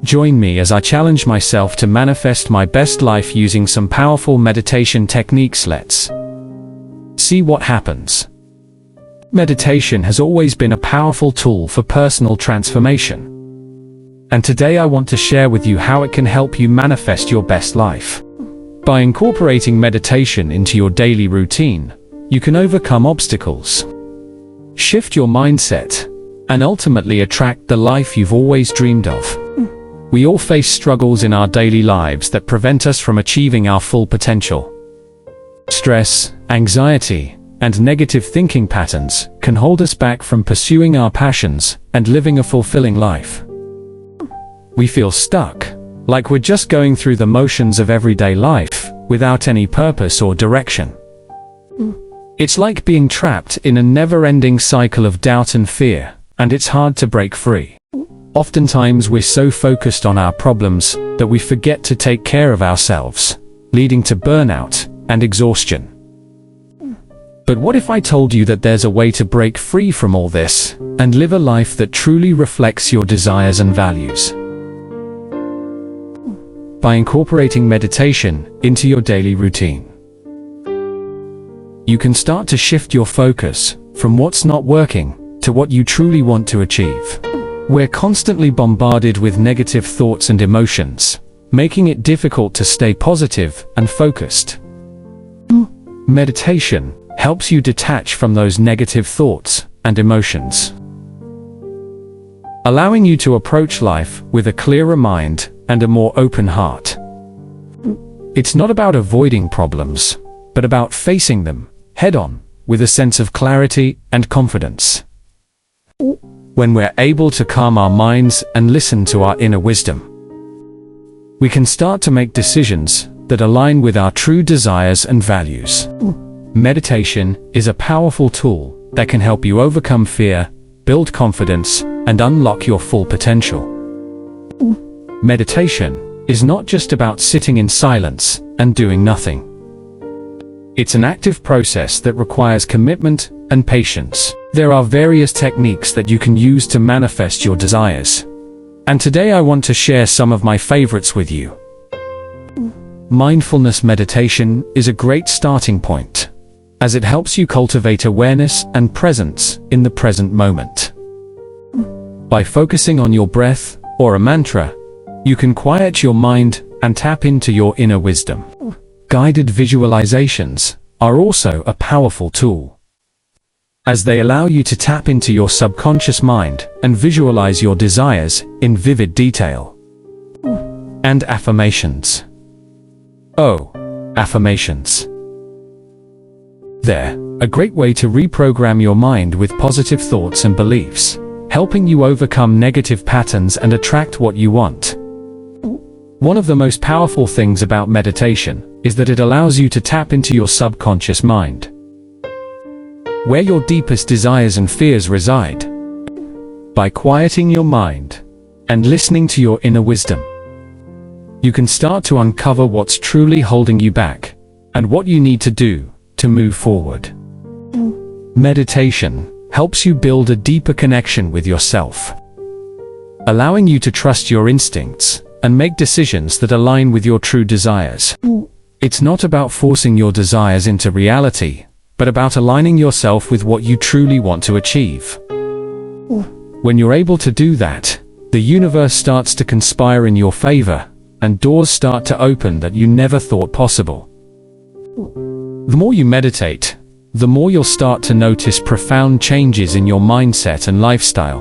Join me as I challenge myself to manifest my best life using some powerful meditation techniques. Let's see what happens. Meditation has always been a powerful tool for personal transformation. And today I want to share with you how it can help you manifest your best life. By incorporating meditation into your daily routine, you can overcome obstacles, shift your mindset, and ultimately attract the life you've always dreamed of. We all face struggles in our daily lives that prevent us from achieving our full potential. Stress, anxiety, and negative thinking patterns can hold us back from pursuing our passions and living a fulfilling life. We feel stuck, like we're just going through the motions of everyday life, without any purpose or direction. It's like being trapped in a never-ending cycle of doubt and fear, and it's hard to break free. Oftentimes we're so focused on our problems that we forget to take care of ourselves, leading to burnout and exhaustion. But what if I told you that there's a way to break free from all this and live a life that truly reflects your desires and values? By incorporating meditation into your daily routine, you can start to shift your focus from what's not working to what you truly want to achieve. We're constantly bombarded with negative thoughts and emotions, making it difficult to stay positive and focused. Meditation helps you detach from those negative thoughts and emotions, allowing you to approach life with a clearer mind and a more open heart. It's not about avoiding problems, but about facing them head-on with a sense of clarity and confidence. When we're able to calm our minds and listen to our inner wisdom, we can start to make decisions that align with our true desires and values. Meditation is a powerful tool that can help you overcome fear, build confidence, and unlock your full potential. Meditation is not just about sitting in silence and doing nothing. It's an active process that requires commitment and patience. There are various techniques that you can use to manifest your desires. And today I want to share some of my favorites with you. Mindfulness meditation is a great starting point, as it helps you cultivate awareness and presence in the present moment. By focusing on your breath or a mantra, you can quiet your mind and tap into your inner wisdom. Guided visualizations are also a powerful tool, as they allow you to tap into your subconscious mind and visualize your desires in vivid detail. And affirmations. Affirmations. They're a great way to reprogram your mind with positive thoughts and beliefs, helping you overcome negative patterns and attract what you want. One of the most powerful things about meditation is that it allows you to tap into your subconscious mind, where your deepest desires and fears reside. By quieting your mind and listening to your inner wisdom, you can start to uncover what's truly holding you back and what you need to do to move forward. Meditation helps you build a deeper connection with yourself, allowing you to trust your instincts and make decisions that align with your true desires. It's not about forcing your desires into reality, but about aligning yourself with what you truly want to achieve. When you're able to do that, the universe starts to conspire in your favor, and doors start to open that you never thought possible. The more you meditate, the more you'll start to notice profound changes in your mindset and lifestyle.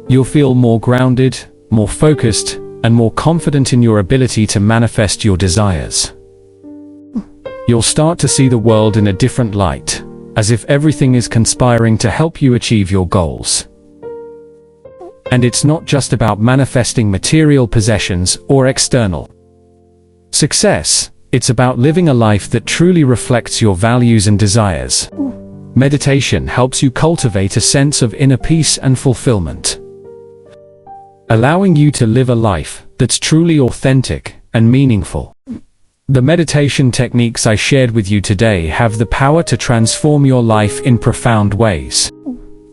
You'll feel more grounded, more focused, and more confident in your ability to manifest your desires. You'll start to see the world in a different light, as if everything is conspiring to help you achieve your goals. And it's not just about manifesting material possessions or external success. It's about living a life that truly reflects your values and desires. Meditation helps you cultivate a sense of inner peace and fulfillment, allowing you to live a life that's truly authentic and meaningful. The meditation techniques I shared with you today have the power to transform your life in profound ways.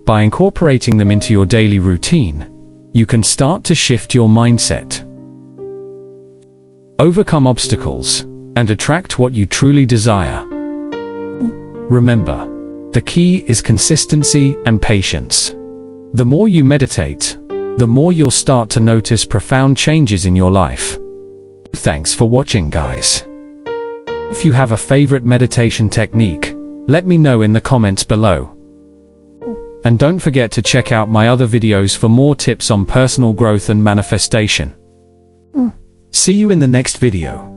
By incorporating them into your daily routine, you can start to shift your mindset, overcome obstacles, and attract what you truly desire. Remember, the key is consistency and patience. The more you meditate, the more you'll start to notice profound changes in your life. Thanks for watching, guys. If you have a favorite meditation technique, let me know in the comments below. And don't forget to check out my other videos for more tips on personal growth and manifestation. See you in the next video.